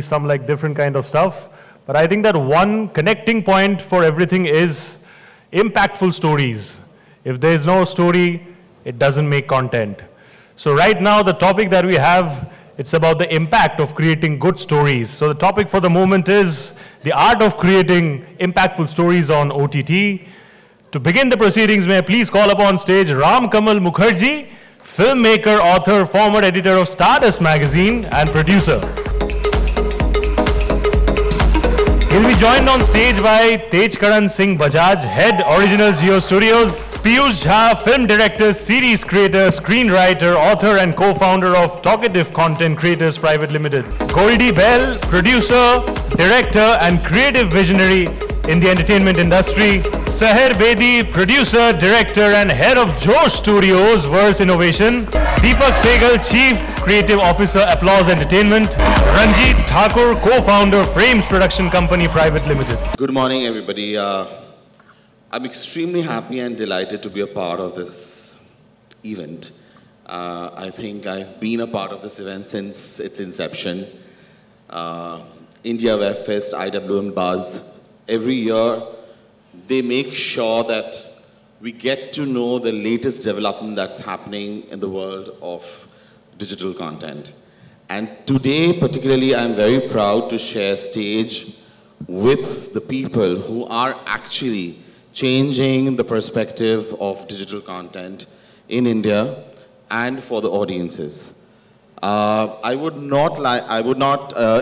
some like different kind of stuff. But I think that one connecting point for everything is impactful stories. If there is no story, it doesn't make content. So right now, the topic that we have, it's about the impact of creating good stories. So the topic for the moment is the art of creating impactful stories on OTT. To begin the proceedings, may I please call upon stage Kamal Mukherjee, filmmaker, author, former editor of Stardust magazine, and producer. He'll be joined on stage by Tejkarran Singh Bajaj, head Original Geo Studios, Piyush, film director, series creator, screenwriter, author and co-founder of Talkietive Content Creators Private Limited. Goldie, Behl, producer, director and creative visionary in the entertainment industry. Seher, Bedi, producer, director and head of Josh Studios, Verse Innovation. Deepak, Segal, chief creative officer, Applause Entertainment. Ranjeet, Thakur, co-founder, Frames Production Company Private Limited. Good morning, everybody. I'm extremely happy and delighted to be a part of this event. I think I've been a part of this event since its inception. India Web Fest, IWM Buzz. Every year, they make sure that we get to know the latest development that's happening in the world of digital content. And today, particularly, I'm very proud to share stage with the people who are actually changing the perspective of digital content in India and for the audiences. I would not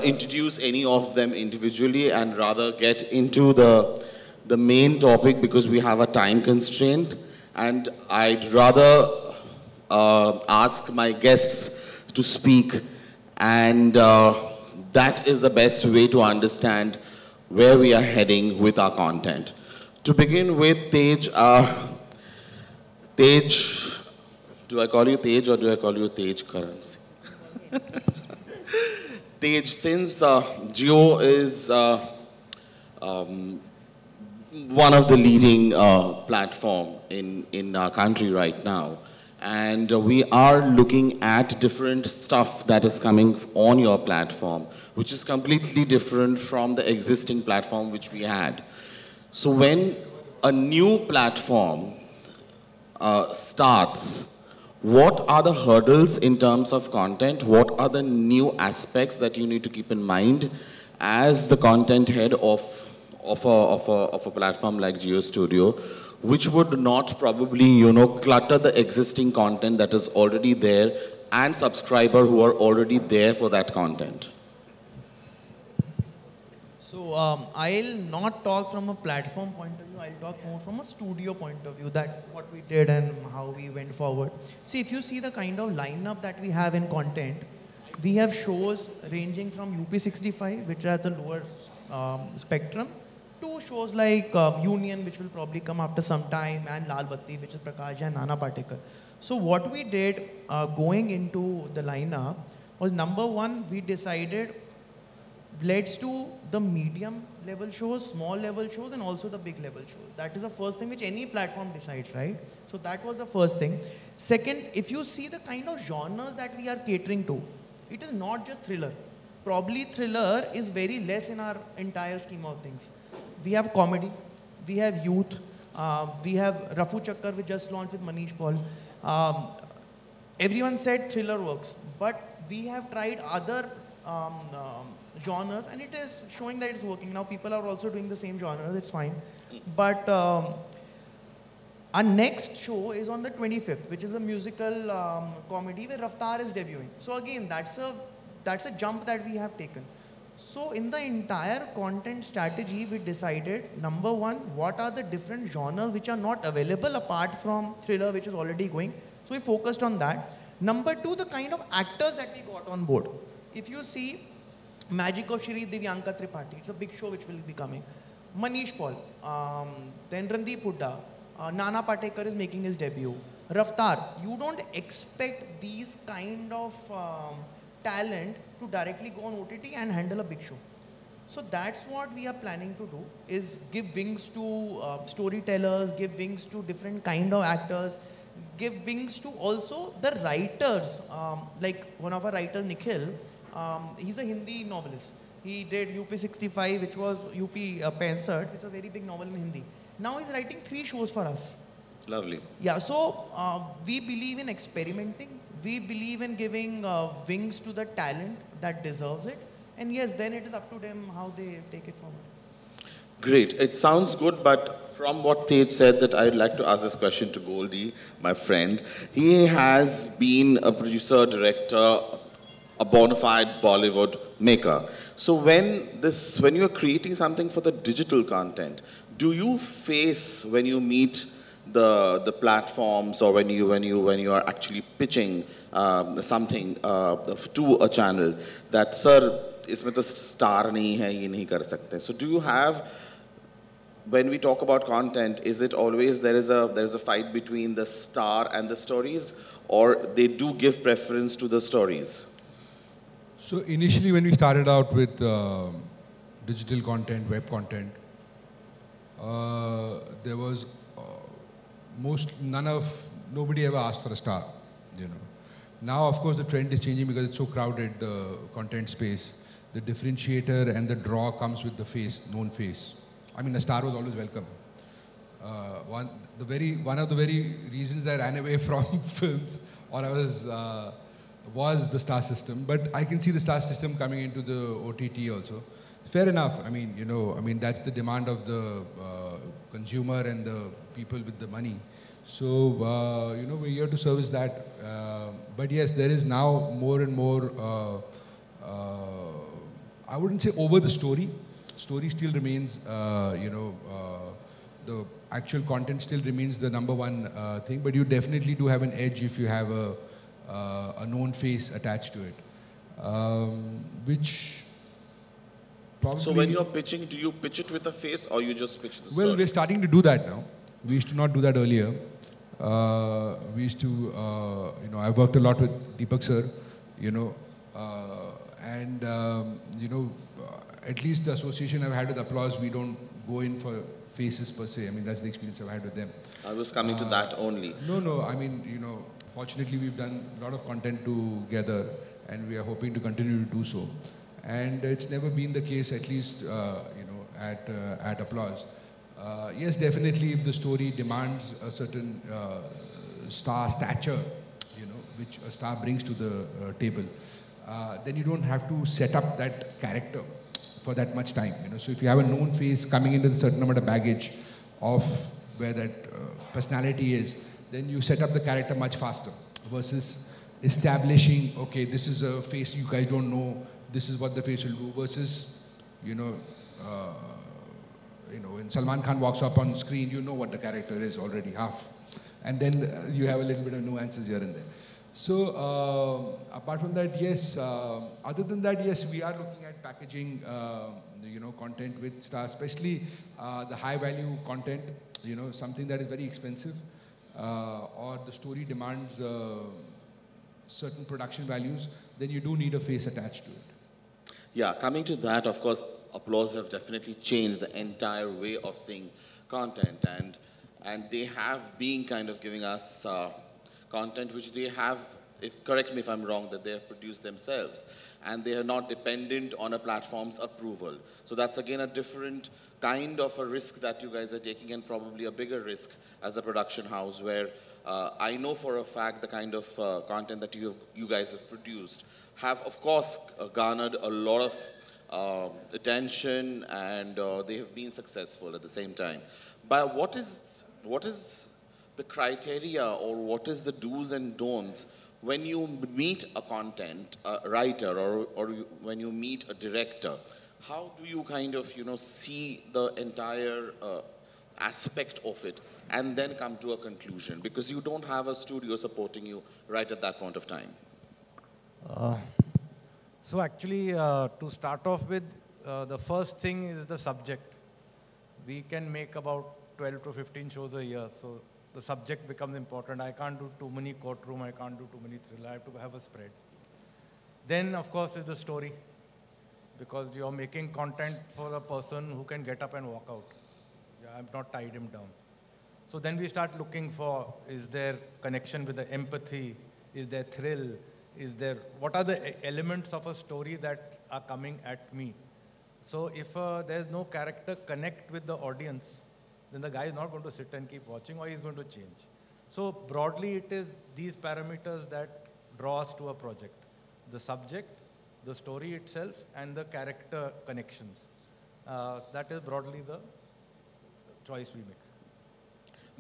introduce any of them individually and rather get into the main topic because we have a time constraint, and I'd rather ask my guests to speak, and that is the best way to understand where we are heading with our content. To begin with, Tej, do I call you Tej or do I call you Tejkarran? Tej, since Jio is one of the leading platform in our country right now, and we are looking at different stuff that is coming on your platform, which is completely different from the existing platform which we had. So when a new platform starts, what are the hurdles in terms of content? What are the new aspects that you need to keep in mind as the content head of a platform like Geo Studio, which would not probably, clutter the existing content that is already there and subscriber who are already there for that content? So I'll not talk from a platform point of view, I'll talk more from a studio point of view, that what we did and how we went forward. See, if you see the kind of lineup that we have in content, we have shows ranging from UP65, which are the lower spectrum, to shows like Union, which will probably come after some time, and Lal Batti, which is Prakash and Nana Patekar. So what we did going into the lineup was, number one, we decided let's do the medium level shows, small level shows, and also the big level shows. That is the first thing which any platform decides, right? So that was the first thing. Second, if you see the kind of genres that we are catering to, it is not just thriller. Probably thriller is very less in our entire scheme of things. We have comedy, we have youth, we have Rafu Chakkar, which just launched with Manish Paul. Everyone said thriller works, but we have tried other genres, and it is showing that it's working. Now people are also doing the same genres, it's fine. But our next show is on the 25th, which is a musical comedy where Raftar is debuting. So again, that's a jump that we have taken. So in the entire content strategy, we decided, number one, what are the different genres which are not available apart from thriller, which is already going. So we focused on that. Number two, the kind of actors that we got on board. If you see Magic of Shri Divyanka Tripathi, it's a big show which will be coming. Manish Paul, then Randeep Hooda, Nana Patekar is making his debut. Raftar, you don't expect these kind of talent to directly go on OTT and handle a big show. So that's what we are planning to do, is give wings to storytellers, give wings to different kind of actors, give wings to also the writers. Like one of our writers, Nikhil, he's a Hindi novelist. He did UP 65, which was UP Pensard, which was a very big novel in Hindi. Now he's writing 3 shows for us. Lovely. Yeah, so we believe in experimenting. We believe in giving wings to the talent that deserves it. And yes, then it is up to them how they take it forward. Great. It sounds good, but from what Tej said, that I'd like to ask this question to Goldie, my friend. He has been a producer, director, a bona fide Bollywood maker. So when you're creating something for the digital content, do you face, when you meet the platforms, or when you are actually pitching something to a channel, that sir, इसमें तो star नहीं है, ये नहीं कर सकते. So do you have, when we talk about content, is it always there is a fight between the star and the stories, or they do give preference to the stories? So initially when we started out with digital content, web content, there was nobody ever asked for a star, you know. Now, of course, the trend is changing because it's so crowded, the content space. The differentiator and the draw comes with the face, known face. I mean, a star was always welcome. One of the very reasons that I ran away from films, or I was the star system. But I can see the star system coming into the OTT also. Fair enough. I mean, you know, that's the demand of the consumer and the people with the money. So, you know, we're here to service that. But yes, there is now more and more, I wouldn't say over the story. Story still remains, you know, the actual content still remains the #1 thing, but you definitely do have an edge if you have a known face attached to it, which probably... So when you're pitching, do you pitch it with a face, or you just pitch the story? Well, we're starting to do that now. We used to not do that earlier. We used to, you know, I worked a lot with Deepak sir, you know, and, you know, at least the association I've had with Applause, we don't go in for faces per se. I mean, that's the experience I've had with them. I was coming to that only. No, I mean, you know, fortunately we've done a lot of content together, and we are hoping to continue to do so. And it's never been the case, at least, you know, at Applause. Yes, definitely, if the story demands a certain star stature, you know, which a star brings to the table, then you don't have to set up that character for that much time, you know. So if you have a known face coming into a certain amount of baggage of where that personality is, then you set up the character much faster versus establishing, okay, this is a face you guys don't know, this is what the face will do, versus, you know, when Salman Khan walks up on screen, you know what the character is already half. And then you have a little bit of nuances here and there. So, apart from that, yes, other than that, yes, we are looking at packaging, you know, content with stars, especially the high value content, you know, something that is very expensive, or the story demands certain production values, then you do need a face attached to it. Yeah, coming to that, of course, Applause have definitely changed the entire way of seeing content, and they have been kind of giving us content which they have, correct me if I'm wrong, that they have produced themselves, and they are not dependent on a platform's approval. So that's again a different kind of a risk that you guys are taking, and probably a bigger risk as a production house, where I know for a fact the kind of content that you guys have produced have, of course, garnered a lot of attention, and they have been successful at the same time. But what is the criteria, or what is the do's and don'ts when you meet a content writer, or when you meet a director? How do you kind of, you know, see the entire aspect of it and then come to a conclusion? Because you don't have a studio supporting you right at that point of time. So actually, to start off with, the first thing is the subject. We can make about 12 to 15 shows a year, so the subject becomes important. I can't do too many courtroom, I can't do too many thriller, I have to have a spread. Then, of course, is the story, because you're making content for a person who can get up and walk out. I'm not tied him down. So then we start looking for, is there connection with the empathy? Is there thrill? is there? What are the elements of a story that are coming at me? So if there's no character connect with the audience, then the guy is not going to sit and keep watching, or he's going to change. So broadly, it is these parameters that draw us to a project. The subject, the story itself, and the character connections. That is broadly the choice we make.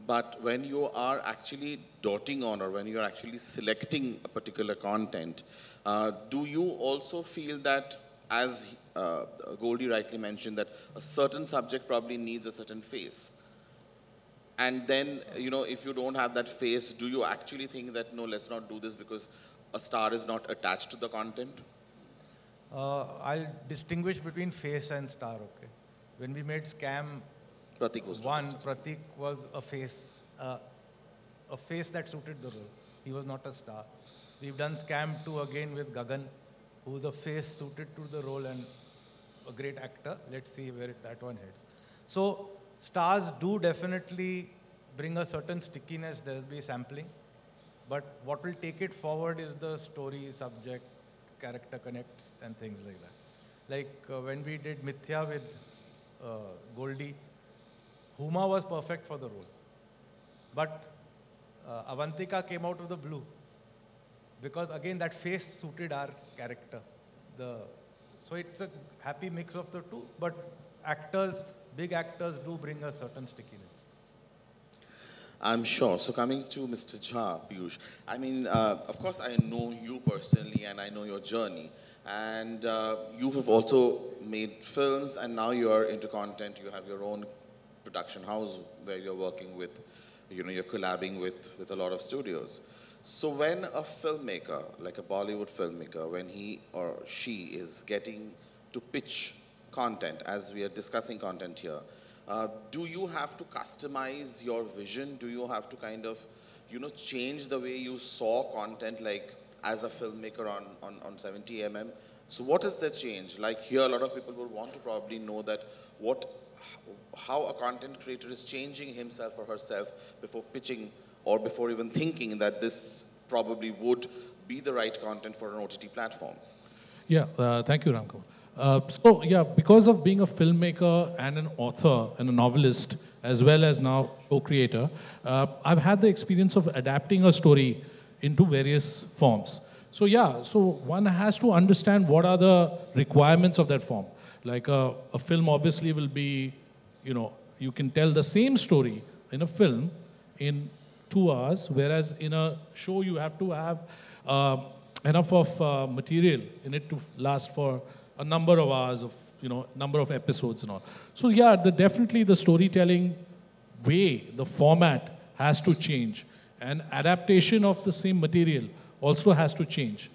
But when you are actually dotting on, or when you are actually selecting a particular content, do you also feel that, as Goldie rightly mentioned, that a certain subject probably needs a certain face? And then, you know, if you don't have that face, do you actually think that, no, let's not do this because a star is not attached to the content? I'll distinguish between face and star, okay? When we made Scam Pratik was 1, Pratik was a face that suited the role. He was not a star. We've done Scam 2 again with Gagan, who's a face suited to the role and a great actor. Let's see where that one heads. So stars do definitely bring a certain stickiness. There'll be sampling. But what will take it forward is the story, subject, character connects, and things like that. Like when we did Mithya with Goldie, Huma was perfect for the role. But Avantika came out of the blue. Because again, that face suited our character. So it's a happy mix of the two. But actors, big actors do bring a certain stickiness. I'm sure. So coming to Mr. Jha, Piyush, I mean, of course, I know you personally and I know your journey. And you have also made films, and now you're into content. You have your own production house where you're working with, you know, you're collabing with a lot of studios. So when a filmmaker, like a Bollywood filmmaker, when he or she is getting to pitch content, as we are discussing content here, do you have to customize your vision? Do you have to kind of, you know, change the way you saw content, like as a filmmaker on 70mm? So what is the change? Like here, a lot of people would want to probably know that how a content creator is changing himself or herself before pitching, or before even thinking that this probably would be the right content for an OTT platform. Yeah, thank you, Ramkamal. So yeah, because of being a filmmaker and an author and a novelist, as well as now co-creator, I've had the experience of adapting a story into various forms. So yeah, so one has to understand what are the requirements of that form. Like a film obviously will be, you know, you can tell the same story in a film in 2 hours, whereas in a show you have to have enough of material in it to last for a number of hours of, you know, number of episodes and all. So yeah, definitely the storytelling way, the format has to change, and adaptation of the same material also has to change,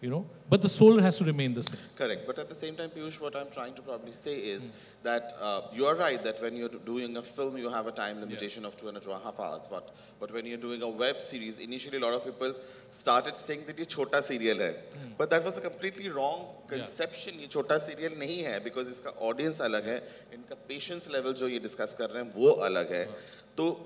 you know, but the soul has to remain the same. Correct, but at the same time, Piyush, what I'm trying to probably say is that you are right that when you're doing a film, you have a time limitation of 2.5 hours. But when you're doing a web series, initially a lot of people started saying that ये छोटा serial है. But that was a completely wrong conception. ये छोटा serial नहीं है, because इसका audience अलग है, इनका patience level जो ये discuss कर रहे हैं वो अलग है. तो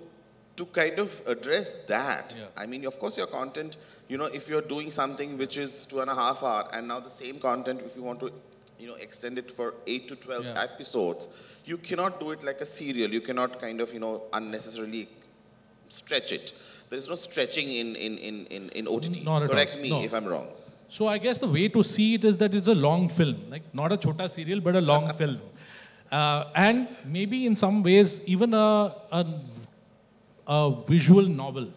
to kind of address that, I mean, of course, your content, you know, if you're doing something which is 2.5 hours, and now the same content, if you want to, you know, extend it for 8 to 12 episodes, you cannot do it like a serial. You cannot kind of, you know, unnecessarily stretch it. There is no stretching in OTT. Correct me if I'm wrong. So I guess the way to see it is that it's a long film, like not a chota serial, but a long film. And maybe in some ways, even a visual novel,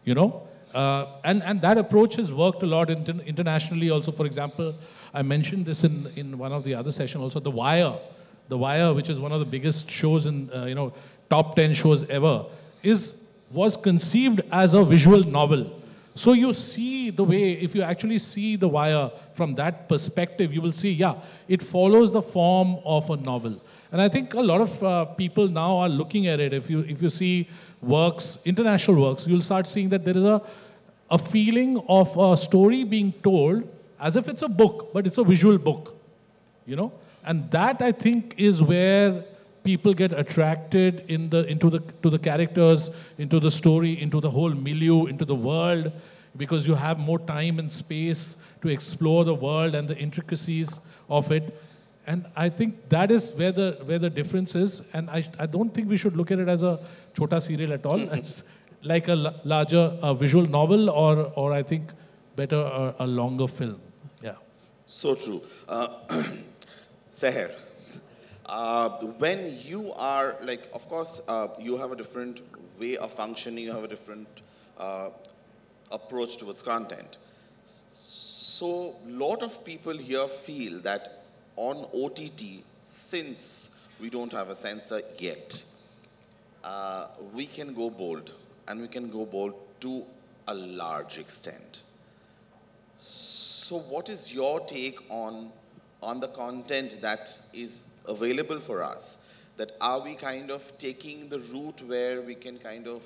you know, and that approach has worked a lot internationally also. For example, I mentioned this in one of the other sessions also, The Wire, which is one of the biggest shows in, you know, top 10 shows ever, was conceived as a visual novel. So you see the way, if you actually see The Wire from that perspective, you will see, yeah, it follows the form of a novel. And I think a lot of people now are looking at it. If you see works, international works, you'll start seeing that there is a feeling of a story being told as if it's a book, but it's a visual book, you know? And that, I think, is where people get attracted to the characters, into the story, into the whole milieu, into the world, because you have more time and space to explore the world and the intricacies of it. And I think that is where the difference is. And I don't think we should look at it as a chota serial at all. It's like a larger visual novel, or I think better a longer film. Yeah. So true. Seher, when you are like, of course, you have a different way of functioning, you have a different approach towards content. So, lot of people here feel that on OTT, since we don't have a censor yet, we can go bold, and we can go bold to a large extent. So what is your take on the content that is available for us? That are we kind of taking the route where we can kind of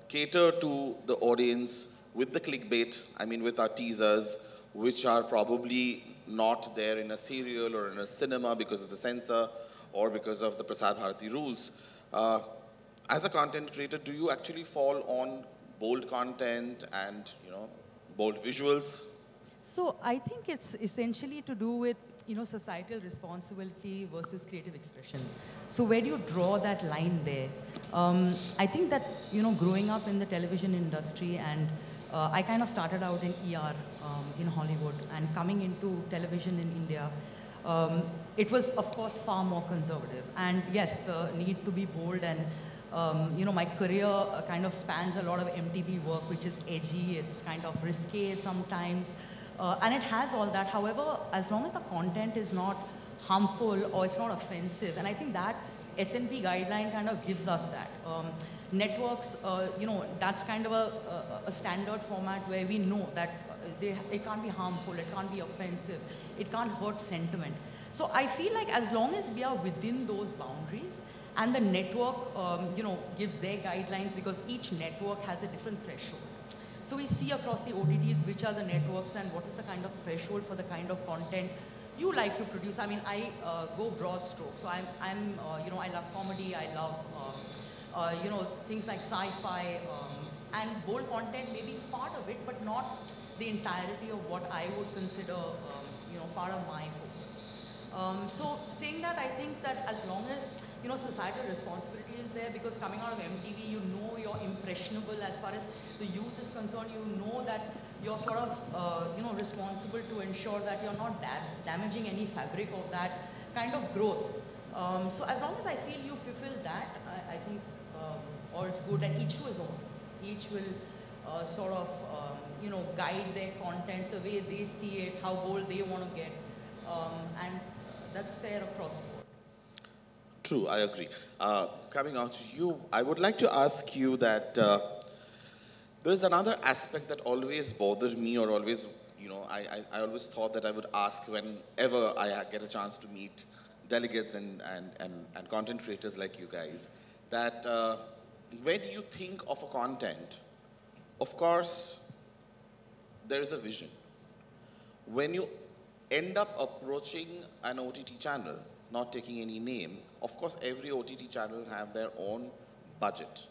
cater to the audience with the clickbait, I mean with our teasers, which are probably not there in a serial or in a cinema because of the censor or because of the Prasar Bharati rules. As a content creator, do you actually fall on bold content and, you know, bold visuals? So I think it's essentially to do with, you know, societal responsibility versus creative expression. So where do you draw that line there? I think that, you know, growing up in the television industry, and I kind of started out in ER in Hollywood, and coming into television in India, it was, of course, far more conservative. And yes, the need to be bold, and you know, my career kind of spans a lot of MTV work, which is edgy, it's kind of risque sometimes, and it has all that. However, as long as the content is not harmful or it's not offensive, and I think that S&P guideline kind of gives us that. Networks, you know, that's kind of a standard format where we know that it can't be harmful, it can't be offensive, it can't hurt sentiment. So I feel like as long as we are within those boundaries, and the network, you know, gives their guidelines, because each network has a different threshold. So we see across the OTTs which are the networks and what is the kind of threshold for the kind of content you like to produce. I mean, I go broad strokes. So you know, I love comedy, I love, you know, things like sci-fi, and bold content may be part of it, but not the entirety of what I would consider, you know, part of my focus. So saying that, I think that as long as, you know, societal responsibility is there, because coming out of MTV, you know you're impressionable as far as the youth is concerned. You know that you're sort of, you know, responsible to ensure that you're not damaging any fabric of that kind of growth. So as long as I feel you fulfill that, I think all's good, and each to his own. Each will sort of, you know, guide their content the way they see it, how bold they want to get, and that's fair across the board. True, I agree. Coming out to you, I would like to ask you that there is another aspect that always bothered me, or always, you know, I always thought that I would ask whenever I get a chance to meet delegates and content creators like you guys, that when you think of a content, of course, there is a vision. When you end up approaching an OTT channel, not taking any name, of course, every OTT channel have their own budget.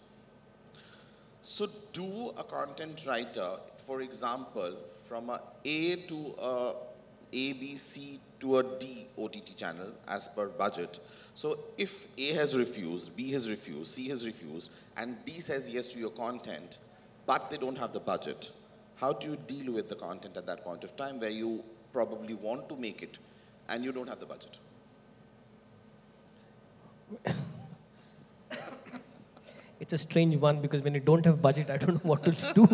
So do a content writer, for example, from A to A, B, C to a D OTT channel as per budget. So if A has refused, B has refused, C has refused, and D says yes to your content, but they don't have the budget, how do you deal with the content at that point of time where you probably want to make it and you don't have the budget? It's a strange one, because when you don't have budget, I don't know what to do.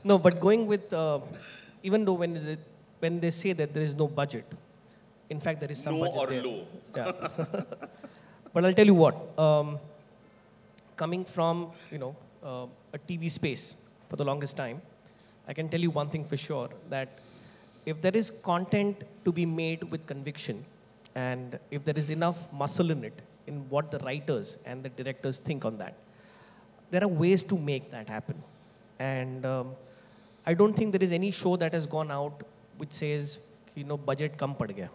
No, but going with, even though when they say that there is no budget, in fact, there is some budget or there. low. Yeah. But I'll tell you what, coming from, you know, a TV space for the longest time, I can tell you one thing for sure, that if there is content to be made with conviction, and if there is enough muscle in it, in what the writers and the directors think on that, there are ways to make that happen. And I don't think there is any show that has gone out which says, you know, budget kam pad gaya.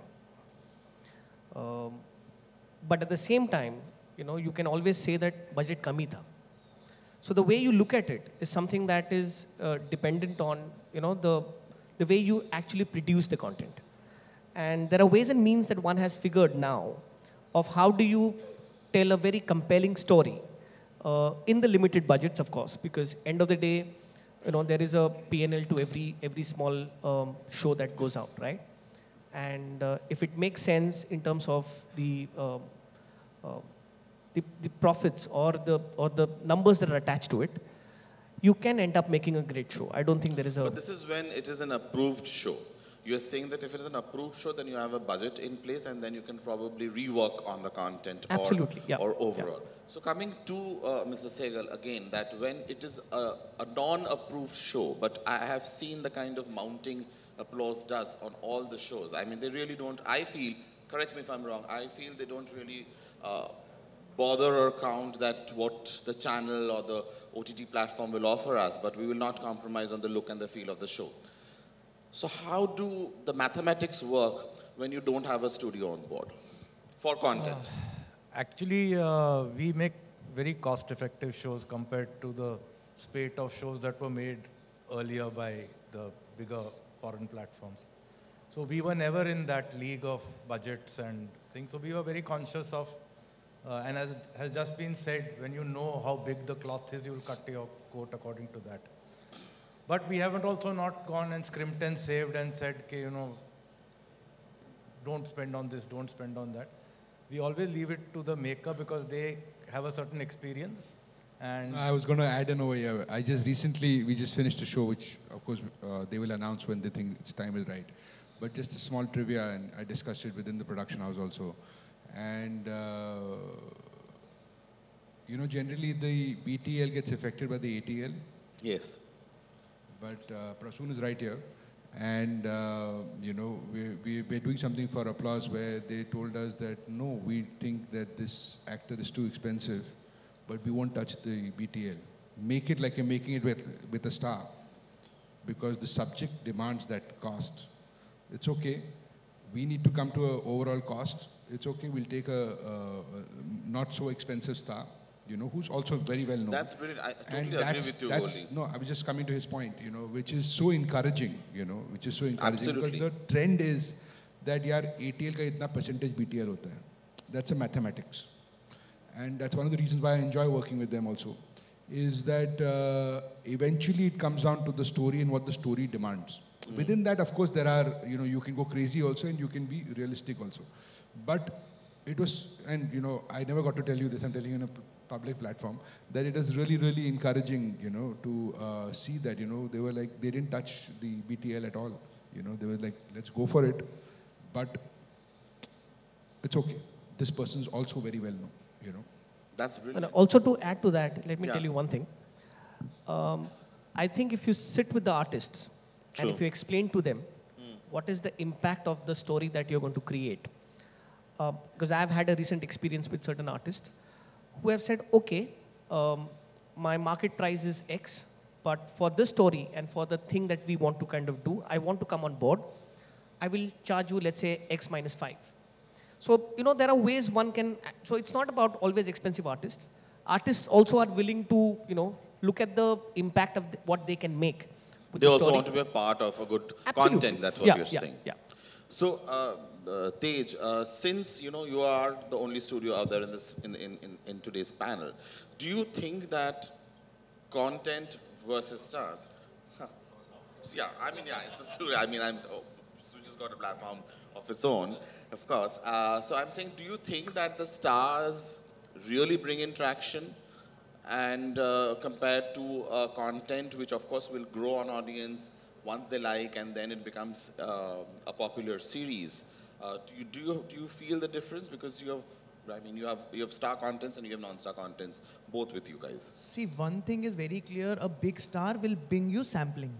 But at the same time, you know, you can always say that budget kami tha. So the way you look at it is something that is dependent on, the way you actually produce the content. And there are ways and means that one has figured now of how do you tell a very compelling story in the limited budgets, of course, because end of the day, there is a P&L to every small show that goes out, right? And if it makes sense in terms of the profits or the numbers that are attached to it, you can end up making a great show. I don't think there is a... But this is when it is an approved show. You're saying that if it is an approved show, then you have a budget in place and then you can probably rework on the content Absolutely, or overall. Yeah. So coming to Mr. Segal again, that when it is a non-approved show, but I have seen the kind of mounting applause does on all the shows. I mean, they really don't, I feel, correct me if I'm wrong, I feel they don't really bother or count that what the channel or the OTT platform will offer us, but we will not compromise on the look and the feel of the show. So how do the mathematics work when you don't have a studio on board for content? Actually, we make very cost-effective shows compared to the spate of shows that were made earlier by the bigger foreign platforms. So we were never in that league of budgets and things. So we were very conscious of, and as has just been said, when you know how big the cloth is, you will cut your coat according to that. But we haven't also not gone and scrimped and saved and said, okay, don't spend on this, don't spend on that. We always leave it to the maker because they have a certain experience. And I was going to add in over here. We just finished a show, which of course they will announce when they think its time is right. But just a small trivia, and I discussed it within the production house also. And generally the BTL gets affected by the ATL. Yes. But Prasoon is right here. And, we're doing something for Applause where they told us that, no, we think that this actor is too expensive, but we won't touch the BTL. Make it like you're making it with a star, because the subject demands that cost. It's okay. We need to come to an overall cost. It's okay. We'll take a not so expensive star, who's also very well known. That's brilliant. I totally agree with you, Goldie. No, I was just coming to his point, which is so encouraging, Absolutely. Because the trend is that ATL ka itna percentage BTL hota hai. That's a mathematics. And that's one of the reasons why I enjoy working with them also, is that eventually it comes down to the story and what the story demands. Within that, of course, there are, you can go crazy also and you can be realistic also. But it was, and I never got to tell you this, I'm telling you in a public platform, that it is really, really encouraging, to see that, they were like, they didn't touch the BTL at all. They were like, let's go for it. But it's okay. This person's also very well known, That's brilliant. And also to add to that, let me tell you one thing. I think if you sit with the artists, and if you explain to them what is the impact of the story that you're going to create, because I've had a recent experience with certain artists who have said, okay, my market price is X, but for this story and for the thing that we want to kind of do, I want to come on board, I will charge you, let's say, X minus 5. So, there are ways one can, so it's not about always expensive artists. Artists also are willing to, look at the impact of what they can make. They also want to be a part of a good content, that's what you're saying. Yeah. So, Tej, since you are the only studio out there in today's panel, do you think that content versus stars? Yeah, it's a studio. So just got a platform of its own, of course. So I'm saying, do you think that the stars really bring in traction? And compared to content, which of course will grow on audience once they like, and then it becomes a popular series. Do you feel the difference? Because you have star contents and you have non-star contents, both with you guys. See, one thing is very clear: a big star will bring you sampling.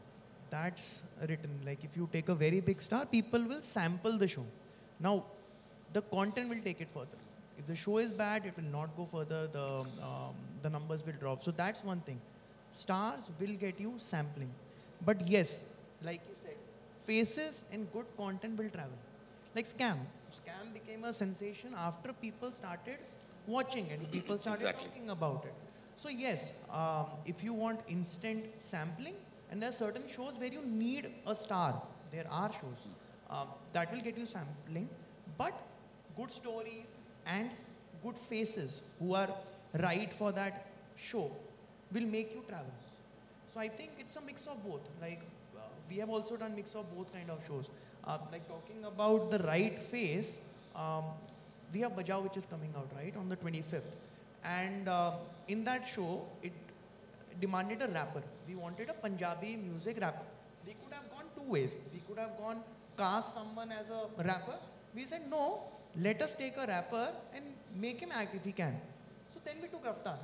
That's written. Like if you take a very big star, people will sample the show. Now, the content will take it further. If the show is bad, it will not go further, the numbers will drop. So that's one thing. Stars will get you sampling. But yes, like you said, faces and good content will travel. Like Scam. Scam became a sensation after people started watching and people started talking about it. So yes, if you want instant sampling, and there are certain shows where you need a star. There are shows that will get you sampling, but good stories and good faces who are right for that show will make you travel. So I think it's a mix of both. Like we have also done mix of both kind of shows. Like talking about the right face, we have Bajaj which is coming out right on the 25th. And in that show, it demanded a rapper. We wanted a Punjabi music rapper. We could have gone two ways. We could have gone cast someone as a rapper. We said no, let us take a rapper and make him act if he can. So then we took Raftar.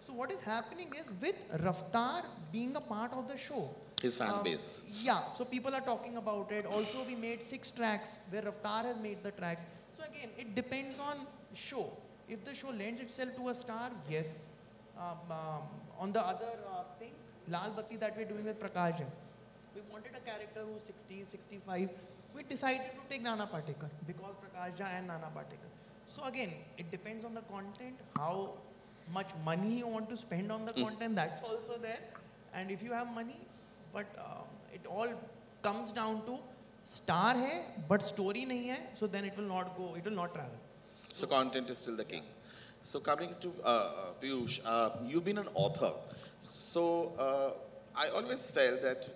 So what is happening is with Raftar being a part of the show, His fan base. yeah, so people are talking about it. Also, we made 6 tracks where Raftar has made the tracks. So again, it depends on show. If the show lends itself to a star, yes. On the other thing, Lal Batti that we're doing with Prakash, we wanted a character who's 60, 65. We decided to take Nana Patekar because Prakash and Nana Patekar. So again, it depends on the content, how much money you want to spend on the content, that's also there. And if you have money, but it all comes down to star hai, but story nahi hai, so then it will not go, it will not travel. So content is still the king. So coming to Piyush, you've been an author. So I always felt that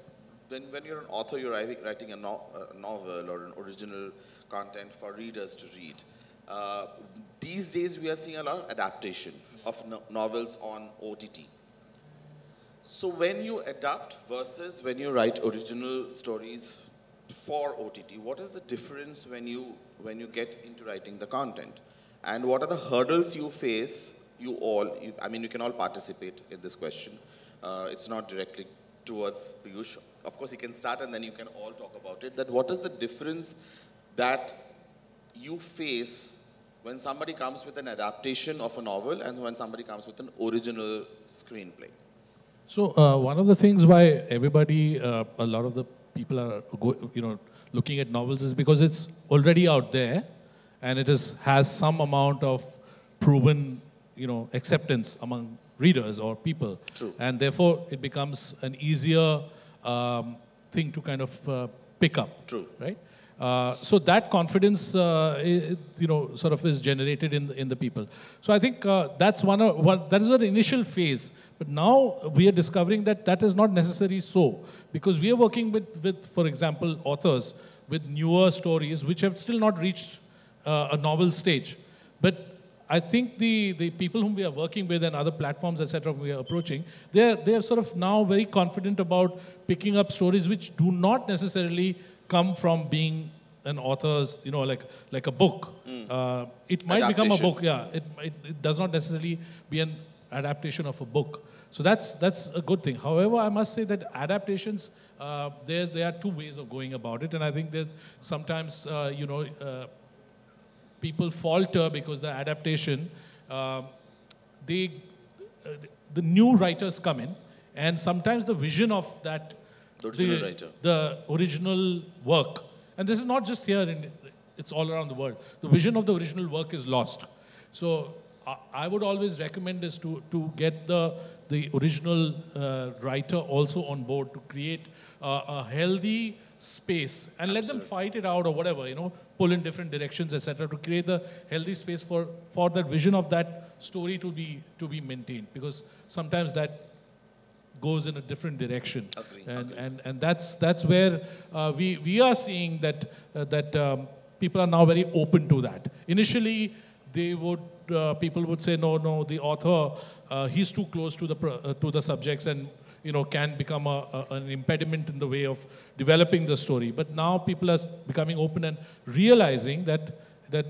when you're an author, you're writing a novel or an original content for readers to read. These days we are seeing a lot of adaptation of novels on OTT. So when you adapt versus when you write original stories for OTT, what is the difference when you get into writing the content? And what are the hurdles you face, I mean, you can all participate in this question. It's not directly towards Piyush. Of course, he can start and then you can all talk about it. That what is the difference that you face when somebody comes with an adaptation of a novel and when somebody comes with an original screenplay? So one of the things why everybody, a lot of the people are looking at novels is because it's already out there and it has some amount of proven acceptance among readers or people. True. And therefore it becomes an easier thing to kind of pick up. True. Right? So that confidence, sort of is generated in the people. So I think that is an initial phase. But now we are discovering that is not necessarily so, because we are working with, for example, authors with newer stories which have still not reached a novel stage. But I think the people whom we are working with and other platforms, etc., we are approaching, they are sort of now very confident about picking up stories which do not necessarily come from being an author's, like a book. It might become a book, yeah. It does not necessarily be an adaptation of a book. So that's a good thing. However, I must say that adaptations, there are two ways of going about it, and I think that sometimes, people falter because the adaptation, the new writers come in, and sometimes the vision of that, the original work, and this is not just here, it's all around the world, the vision of the original work is lost. So I would always recommend is to get the original writer also on board to create a healthy space and let them fight it out or whatever, pull in different directions, etc., to create the healthy space for that vision of that story to be maintained, because sometimes that goes in a different direction. And that's where we are seeing that people are now very open to that. Initially, people would say, no, the author, he's too close to the subjects and can become an impediment in the way of developing the story. But now people are becoming open and realizing that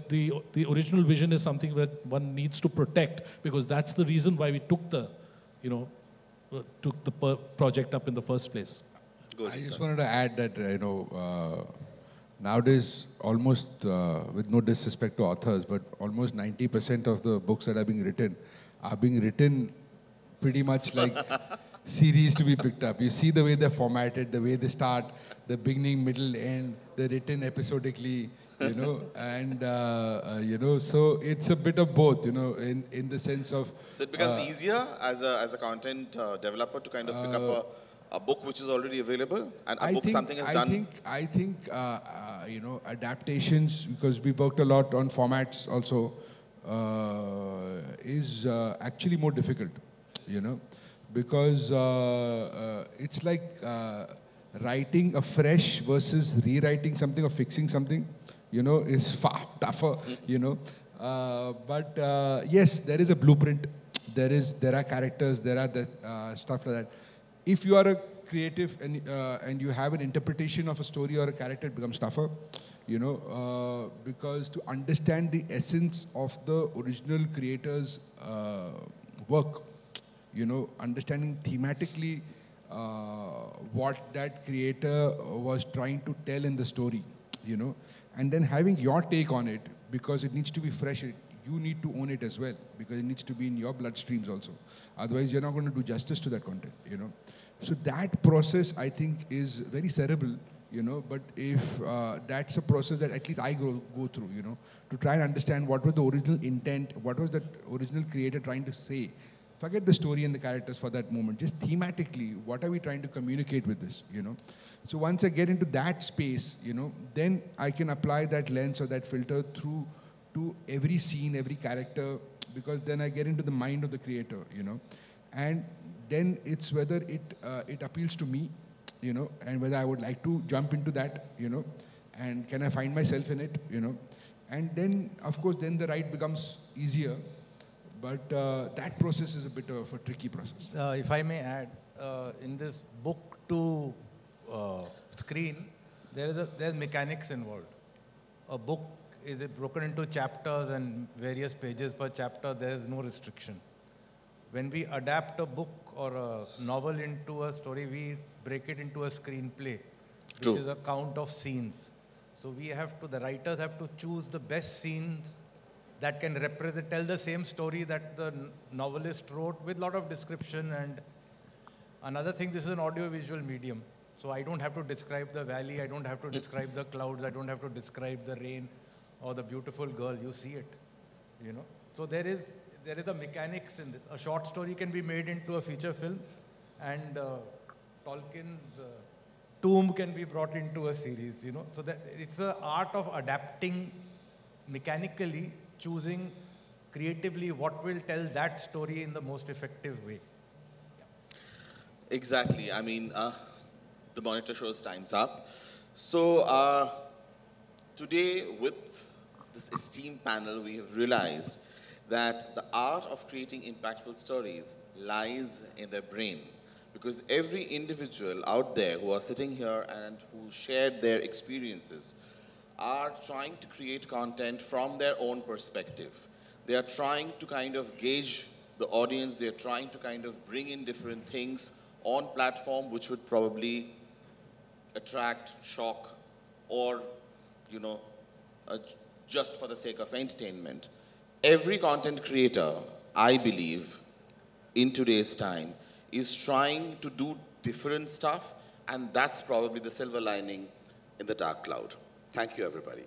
the original vision is something that one needs to protect, because that's the reason why we took the project up in the first place. I just wanted to add that nowadays, almost with no disrespect to authors, but almost 90% of the books that are being written pretty much like series to be picked up. You see the way they're formatted, the way they start, the beginning, middle, end, they're written episodically, you know, and, you know, so it's a bit of both, you know, in the sense of... So it becomes easier as a content developer to kind of pick up a book which is already available and a book something is done. I think you know, adaptations, because we worked a lot on formats also, is actually more difficult, you know, because it's like writing afresh versus rewriting something or fixing something, you know, is far tougher, you know. But yes, there is a blueprint. There are characters. There are the stuff like that. If you are a creative and you have an interpretation of a story or a character, it becomes tougher, you know, because to understand the essence of the original creator's work, you know, understanding thematically what that creator was trying to tell in the story, you know, and then having your take on it, because it needs to be fresh. You need to own it as well, because it needs to be in your bloodstreams also. Otherwise, you're not going to do justice to that content, you know. So that process, I think, is very cerebral, you know, but if that's a process that at least I go through, you know, to try and understand what was the original intent, what was the original creator trying to say. Forget the story and the characters for that moment. Just thematically, what are we trying to communicate with this, you know? So once I get into that space, you know, then I can apply that lens or that filter through to every scene, every character, because then I get into the mind of the creator, you know? And then it's whether it appeals to me, you know, and whether I would like to jump into that, you know, and can I find myself in it, you know? And then, of course, then the write becomes easier. But that process is a bit of a tricky process. If I may add, in this book to screen, there's mechanics involved. A book is broken into chapters and various pages per chapter. There is no restriction. When we adapt a book or a novel into a story, we break it into a screenplay, which is a count of scenes. So we have to, the writers have to choose the best scenes that can represent, tell the same story that the novelist wrote with a lot of description. And another thing, this is an audio-visual medium. So I don't have to describe the valley, I don't have to describe the clouds, I don't have to describe the rain or the beautiful girl, you see it, you know. So there is a mechanics in this. A short story can be made into a feature film, and Tolkien's tomb can be brought into a series, you know. So that it's an art of adapting mechanically, choosing creatively what will tell that story in the most effective way. Exactly. I mean, the monitor shows time's up. So today, with this esteemed panel, we have realized that the art of creating impactful stories lies in their brain. Because every individual out there who are sitting here and who shared their experiences are trying to create content from their own perspective. They are trying to kind of gauge the audience. They are trying to kind of bring in different things on platform which would probably attract, shock, or, you know, just for the sake of entertainment. Every content creator, I believe, in today's time, is trying to do different stuff, and that's probably the silver lining in the dark cloud. Thank you, everybody.